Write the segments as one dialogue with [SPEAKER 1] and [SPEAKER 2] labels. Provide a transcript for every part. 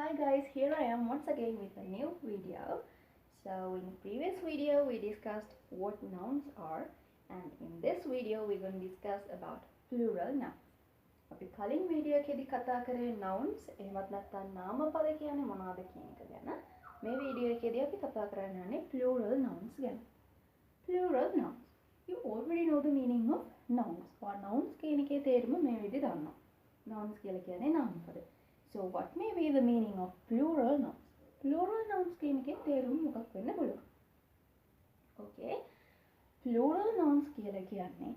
[SPEAKER 1] Hi guys, here I am once again with a new video. So in the previous video we discussed what nouns are, and in this video we're going to discuss about plural nouns. අපි කලින් video එකේදී කතා කරේ nouns එහෙමත් නැත්නම් නාමපද කියන්නේ මොනවද කියන එක ගැන. මේ වීඩියෝ එකේදී අපි කතා කරන්න යන්නේ plural nouns ගැන. Plural nouns. You already know the meaning of nouns. Nouns කියන එකේ තේරුම මේ විදිහට දන්නවා. Nouns කියලා කියන්නේ නාමපද. So what may be the meaning of plural nouns? Plural nouns කියන එකේ තේරුම මොකක් වෙන්න පුළුවන්? Okay. Plural nouns කියලා කියන්නේ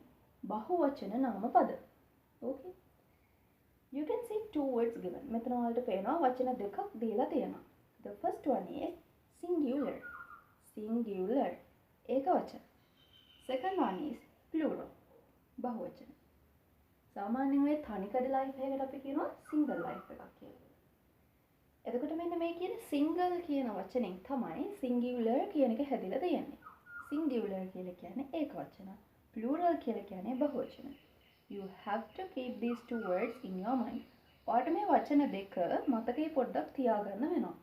[SPEAKER 1] බහුවචන නාමපද. Okay. You can see two words given. මෙතන වලට පේනවා වචන දෙකක් දීලා තියෙනවා. The first one is singular. Singular. ඒක වචන. Second one is plural. බහුවචන. සාමාන්‍යයෙන් මේ තනිකඩ ලයිෆ් එකකට අපි කියනවා සිංගල් ලයිෆ් එකක් කියලා. එතකොට මෙන්න මේ කියන සිංගල් කියන වචනෙන් තමයි singular කියන එක හැදිලා තියෙන්නේ. Singular කියලා කියන්නේ ඒක වචන. Plural කියලා කියන්නේ බහුවචන. You have to keep these two words in your mind. ඔයාලට මේ වචන දෙක මතකේ පොඩ්ඩක් තියාගන්න වෙනවා.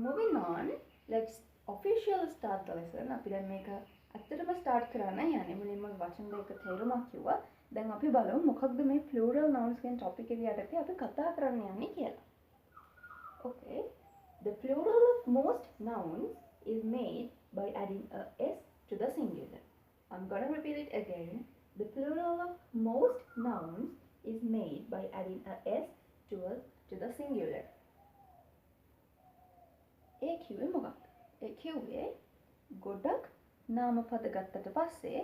[SPEAKER 1] Moving on, let's officially start the lesson. අපි දැන් මේක ඇත්තටම start කරන්න යන්නේ. මුලින්ම වචන දෙක තේරුමක් කිව්වා. දැන් අපි බලමු මොකක්ද මේ plural nouns කියන topic එක යටතේ අපි කතා කරන්න යන්නේ කියලා. Okay. The plural of most nouns is made by adding a s to the singular. I'm going to repeat it again. The plural of most nouns is made by adding a s to the singular. ඒ කිව්වේ මොකක්ද? ඒ කිව්වේ ගොඩක් නාමපද ගත්තට පස්සේ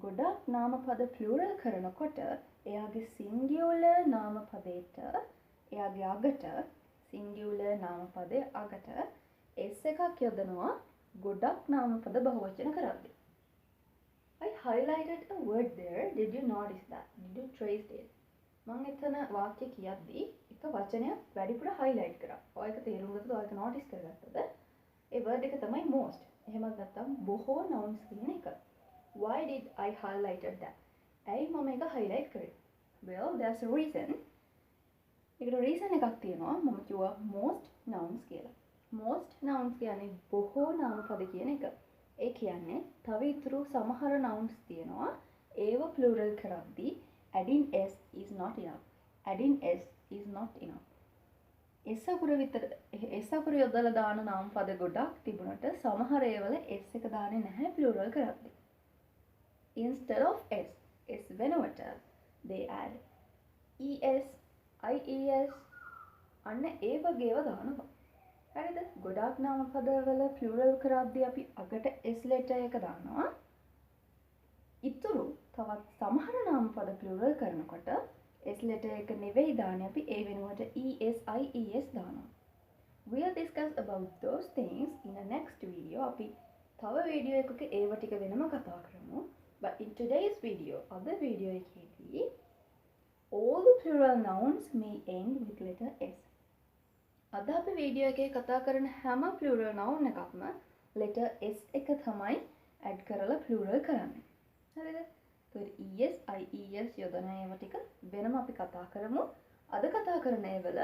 [SPEAKER 1] ගොඩක් නාමපද plural කරනකොට එයාගේ singular නාමපදයට එයාගේ අගට singular නාමපදයේ අගට s එකක් යොදනවා ගොඩක් නාමපද බහුවචන කරද්දී. I highlighted a word there. Did you notice that? Did you trace it? මම එතන වාක්‍ය කියද්දී එක වචනයක් වැඩිපුර highlight කරා. ඔය එක තේරුම් ගත්තද? ඔය එක notice කරගත්තද? ඒ word එක තමයි most. එහෙමත් නැත්නම් බොහෝ nouns කියන එක. Why did I highlighted that? ඇයි මම ඒක highlight කරේ? Well, there's a reason. ඒකට reason එකක් තියෙනවා. මම කිව්වා most nouns කියලා. Most nouns කියන්නේ බොහෝ නාමපද කියන එක. ඒ කියන්නේ තව ඉතුරු සමහර nouns තියෙනවා. ඒව plural කරද්දී adding s is not enough. Adding s is not enough. S අකුර යොදලා දාන නාමපද ගොඩක් තිබුණට සමහර ඒවල s එක දාන්නේ නැහැ plural කරද්දී. Instead of s වෙනුවට they add es, ies අන්න ඒ වගේව දානවා. හරිද? ගොඩක් නාමපදවල plural කරද්දී අපි අගට s letter එක දානවා. ඉතුරු තවත් සමහර නාමපද plural කරනකොට s letter එක නෙවෙයි දාන්නේ අපි ඒ වෙනුවට es, ies දානවා. We'll discuss about those things in the next video. අපි තව වීඩියෝ එකක ඒව ටික වෙනම කතා කරමු. But in today's video, other video එකේදී all the plural nouns may end with letter s. අද අපි වීඩියෝ එකේ කතා කරන හැම plural noun එකක්ම letter s එක තමයි add කරලා plural කරන්නේ. හරිද? es, ies යොදන ඒවා ටික වෙනම අපි කතා කරමු. අද කතා කරන ඒවල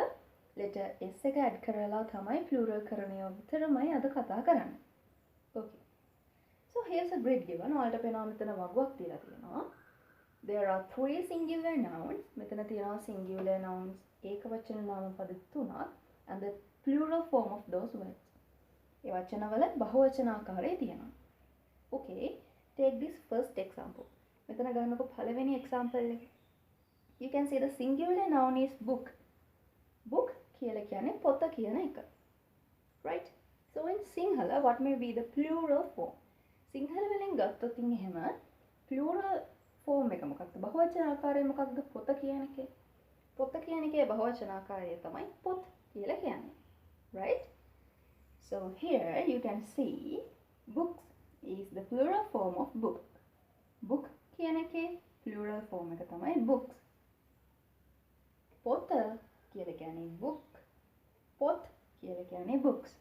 [SPEAKER 1] letter s එක add කරලා තමයි plural කරන ඒවා විතරමයි අද කතා කරන්නේ. Okay. So here's a grid given. ඔයාලට පේනවා මෙතන වගුවක් දීලා තියෙනවා. There are 3 singular nouns. මෙතන තියෙනවා singular nouns ඒකවචන නාමපද 3ක් and the plural form of those words. ඒ වචනවල බහුවචන ආකාරය තියෙනවා. Okay. Take this first example. මෙතන ගන්නකො පළවෙනි example එක. You can see the singular noun is book. Book කියලා කියන්නේ පොත කියන එක. Right? So in Sinhala, what may be the plural form? Sinhala වලින් ගත්තොත් එහෙම plural form එක මොකක්ද? බහුවචන ආකාරය මොකක්ද? පොත කියන එකේ. පොත කියන එකේ බහුවචන ආකාරය තමයි පොත් කියලා කියන්නේ. Right? So here you can see books is the plural form of book. Book කියන එකේ plural form එක තමයි books. පොත කියලා කියන්නේ book. පොත් කියලා කියන්නේ books.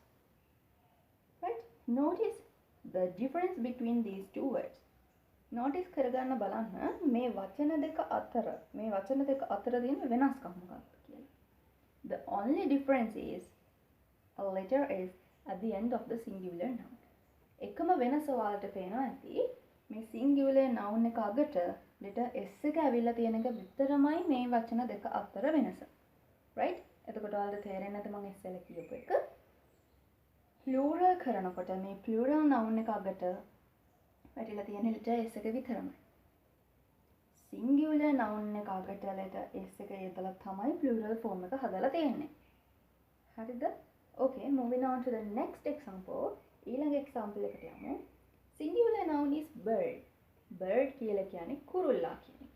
[SPEAKER 1] Right? Notice the difference between these two words. Notice කරගන්න බලන්න මේ වචන දෙක අතර තියෙන වෙනස්කම් මොකක්ද කියලා. The only difference is a letter S at the end of the singular noun. එකම වෙනස ඔයාලට පේනවා ඇති මේ singular noun එක අගට letter S එක ඇවිල්ලා තියෙන එක විතරමයි මේ වචන දෙක අතර වෙනස. right? එතකොට ඔයාලට තේරෙන්නේ නැත මම ඉස්සෙල්ලා කියපු එක. plural කරනකොට මේ plural noun එක අගට වැටිලා තියෙන letter S එක විතරමයි. singular noun එක අගට letter S එක යොදලා තමයි plural form එක හදලා තියෙන්නේ. හරිද? Okay, moving on to the next example. ඊළඟ example එකට යමු. Singular noun is bird. Bird කියලා කියන්නේ කුරුල්ලා කියන එක.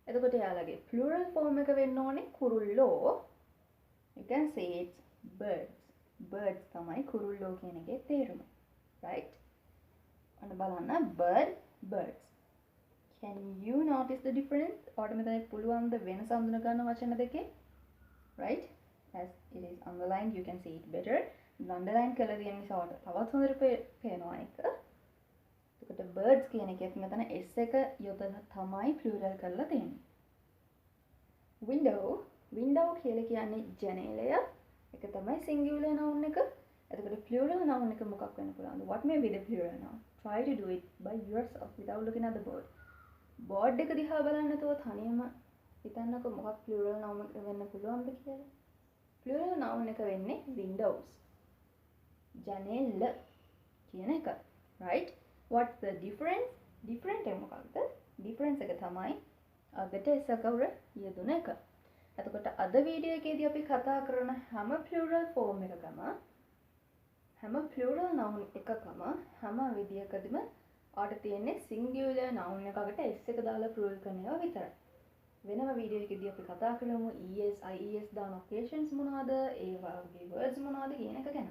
[SPEAKER 1] එතකොට යාළගේ plural form එක වෙන්න ඕනේ කුරුල්ලෝ. You can say it's birds. Birds තමයි කුරුල්ලෝ කියන එකේ තේරුම. Right? ඔන්න බලන්න bird, birds. Can you notice the difference? ඔයාලට මෙතන පුළුවන් ද වෙනස අඳුන ගන්න වචන දෙකේ? Right? As it is underlined, you can see it better. Underline කරලා තියෙන නිසා ඔයාලට තවත් හොඳට පේනවා එක. එතකොට birds කියන එකත් මෙතන S එක යොදලා තමයි plural කරලා තියෙන්නේ. Window, window කියලා කියන්නේ ජනේලය. ඒක තමයි singular noun එක. එතකොට plural noun එක මොකක් වෙන්න පුළුවන්ද? What may be the plural noun? Try to do it by yourself without looking at the board. board එක දිහා බලන්න නැතුව තනියම හිතන්නකො මොකක් plural noun එක වෙන්න පුළුවන්ද කියලා. plural noun එක වෙන්නේ windows. ජනෙල්ල කියන එක. right? What's the difference? Different එක මොකක්ද? difference එක තමයි අගට S එක උර යෙදුන එක. එතකොට අද වීඩියෝ එකේදී අපි කතා කරන හැම plural form එකකම හැම plural noun එකකම හැම විදියකදීම ඔයාලට තියෙන්නේ singular noun එකකට S එක දාලා plural කරන ඒවා විතරයි. වෙනම වීඩියෝ එකේදී අපි කතා කරමු es ies දාන occasions මොනවාද? ඒ වගේ words මොනවාද කියන එක ගැන.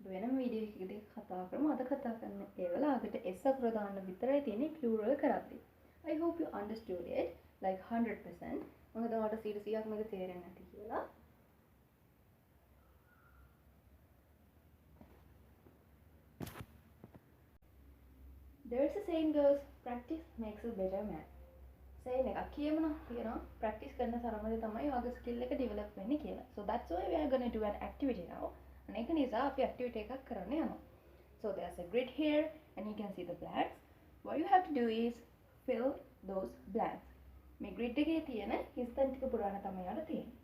[SPEAKER 1] වෙනම වීඩියෝ එකකදී කතා කරමු. අද කතා කරන ඒවල අගට S අකුර දාන්න විතරයි තියෙන්නේ plural කරද්දී. I hope you understood it like 100%. මොකද ඔයාලට 100%ක් මේක තේරෙන්නේ නැති කියලා. There's a saying goes, practice makes a better man. saying එකක් කියමු කියනවා practice කරන තරමදී තමයි ඔයාගේ skill එක develop වෙන්නේ කියලා. So that's why we are going to do an activity now. And ඒක නිසා අපි activity එකක් කරන්න යනවා. So there's a grid here and you can see the blanks. What you have to do is fill those blanks. මේ grid එකේ තියෙන හිස්තැන් ටික පුරාණ තමයි ඔයාලා තියෙන්නේ.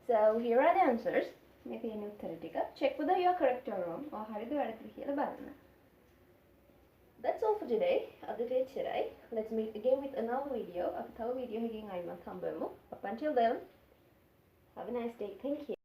[SPEAKER 1] So here are the answers. මේ තියෙන උත්තර ටික. Check whether you are correct or wrong. ඔයා හරිද වැරදිද කියලා බලන්න. That's all for today. Let's meet again with another video. Up video again. Up until then, have a nice day. Thank you.